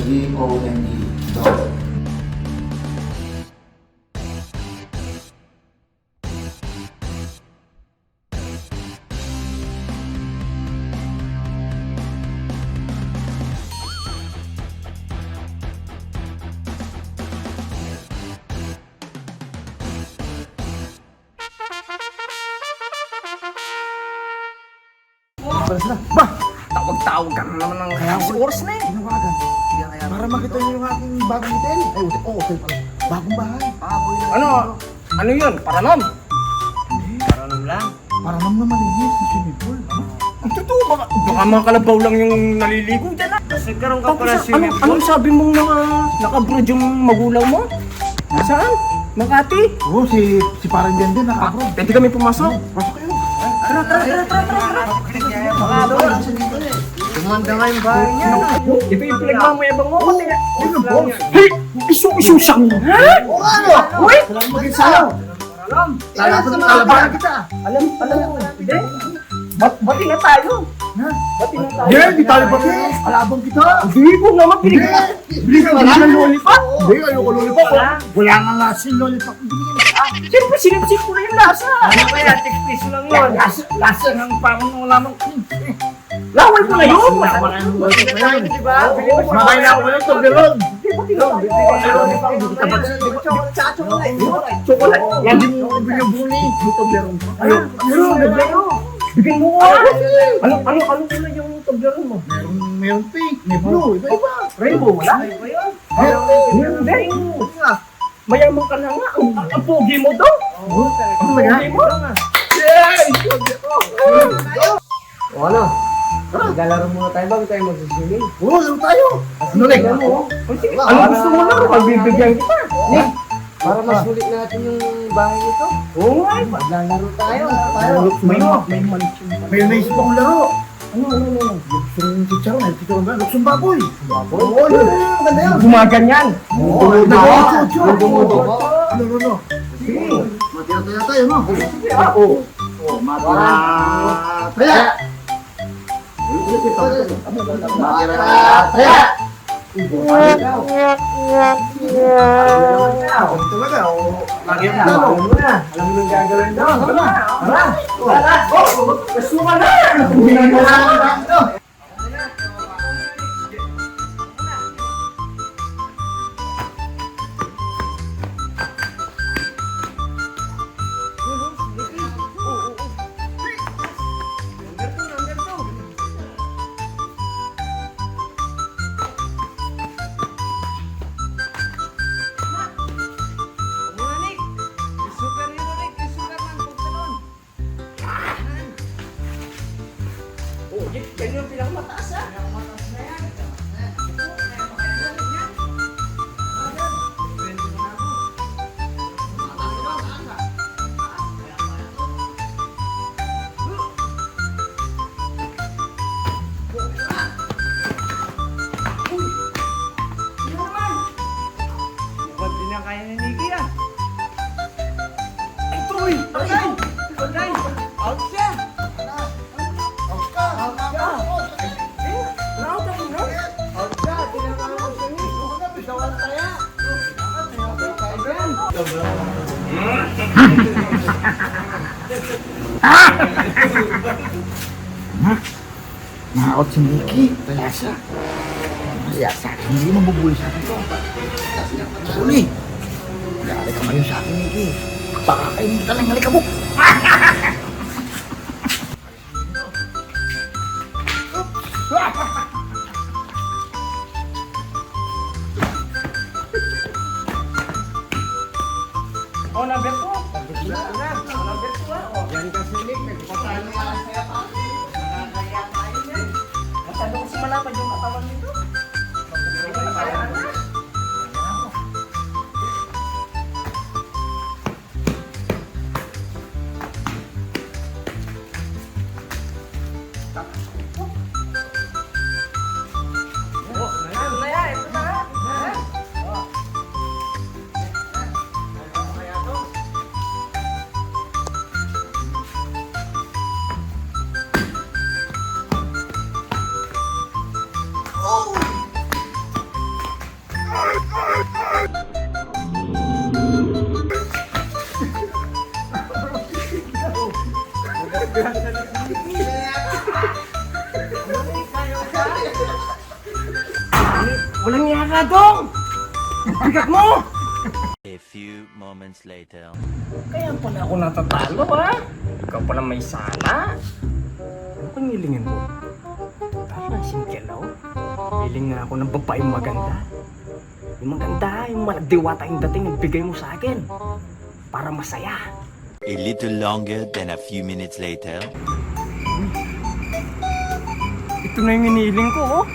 G-O-N-E. Gone. Ba! Tawag-tawag ka na naman ng oras na eh. Tinawagan. Para makita niyo yung aking bagong hotel. Ay, hotel pala. Bagong bahay. Ano yun? Paranom? Paranom lang? Para naman malinis na swimming pool. Ang totoo, baka mga kalabaw lang yung naliligo dyan ah. Kasi karoon ka pala swimming pool. Anong sabi mong naka-abroad yung magulang mo? Saan? Makati? Oo, si parang yan din, naka-abroad. Pwede kami pumasok? Pasok kayo. Tumanda nga yung bahay niya. Ito yung pinagmamayabang mo. Ano, boss? Hey! Isusang mo! Ha? Oo, ano? Uy! Walang maging sayo. Lalabanan kita. Alam mo, hindi. Bati na tayo. Ha? Bati na tayo. Hindi tayo ba? Alabang kita. Hindi ko naman pinigyan. Bili ka Wala ng lollipop. Hindi, ayoko lollipop. Wala nga nga si lollipop. Siyempre, sinipsip ko na yung lasa. Ano kaya? Tig-piso lang yun. Lasa ng parang wala mang... Laway ko na yun. Diba? Makain na ako ng Toblerone. Chocolate. Yan din yung binubuni. Toblerone pa. Bigyan mo ko. Ano na yung Toblerone mo? Meron pink, may blue, iba-iba. Rainbow, wala? Hindi. Mayaman ka na nga. Ang pogi mo daw. Ang pogi mo. O ano? Maglalaro muna tayo bago tayo magsiswimming. Oo, laro tayo. Ano na Tignan mo. Ano gusto mo lang? Pagbibigyan kita. Nick, para masulit natin yung bahay nito. Oo nga. Maglalaro tayo. May mansion. May naisip akong laro. Ano? Luksong chicharon, chicharon ba? Luksong baboy. Oo, yun. Maganda yan. Gumaganyan. Oo, Dumudugo. Ano? Sige. Matira-tira tayo, no? Oo. Matira-tira. Matira-tira. Talaga, lagi ang talo. Alam mo nang gagawin daw. Kasuka na. Yan yung pinakamataas ha. Ba't di na kaya ni Nicky ah? Ay, Troy! Ay! Ay! Out siya! Out siya! Tinangan ko siya ni. Bitawan kaya! Maot si Nicky. Kaya siya. Kaya sa akin, hindi mabubuli sa akin to. Uli. Dali ka ngayon sa akin, Nicky. Pakakainin ka lang, halika mo. Oh, number 2. Yan kasi Nick, nagpapasano nga saya pa. Nakakaya tayo yan. Masyado kasi malapad yung katawan nito. Walang niya ka, Dong! Bigat mo! A few moments later. Kaya pala ako natatalo, ha? Ikaw pala may sala. Ano kang nilingin mo? Parang singkelaw. Hiling nga ako ng babaeng maganda. Yung maganda, yung malagdiwata yung dating nagbigay mo sa akin. Para masaya. A little longer than a few minutes later. Ito na yung hinihiling ko, oh.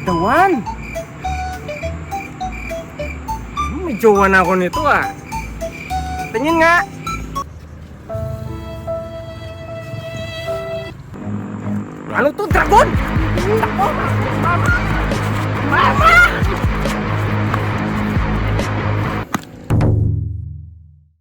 The one. May jowa na ako nito, ah. Tingin nga. Ano to, dragon? Takbo! Mama!